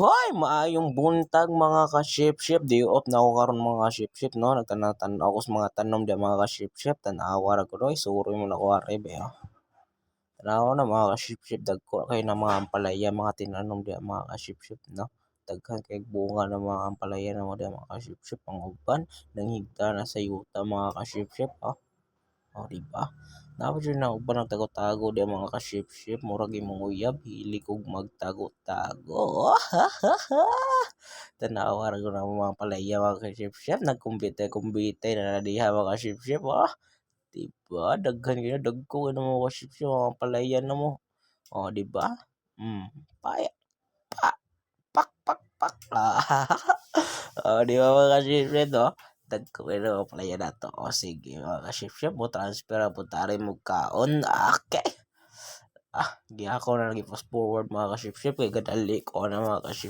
Hoy, maayong buntag mga ka-ship-ship, day off na ako karon mga ka-ship-ship 'no, nagtanaw-tanaw ako sa mga tanom diyan mga ka-ship-ship, tanawa ra ko 'no, isuroy mo na ko ari be, oh. Tanawa na mga ka-ship-ship, dagko kay na mga ampalaya mga tinanom diyan mga ka-ship-ship 'no. Daghan kay bunga ng mga ampalaya namo diyan mga ka-ship-ship, ang uban nanghigda na sa yuta mga ka-ship-ship, oh. Oh, di ba? Napos yun na uban nagtago-tago diyan mga ka-ship-ship, murag imong uyab, hilig og magtago-tago. Tanawa ra gyud ang mga palaya mga ka-ship-ship, nagkumbite-kumbite na diha mga ka-ship-ship, oh. 'Di ba daghan kayo, dagko kayo ng mga ka-ship-ship, mga palaya namo, oh, 'di ba? Paya pa pak, pak, pak. Oh, 'di ba mga ka-ship-ship 'no? Dagko kayo ng mga palaya nato. Oh, sige mga ka-ship-ship, mo-transfer ang punta rin mo kaon, okey. Gihako na lagi fast forward mga ka-ship-ship kay gadali ko na mga ka-ship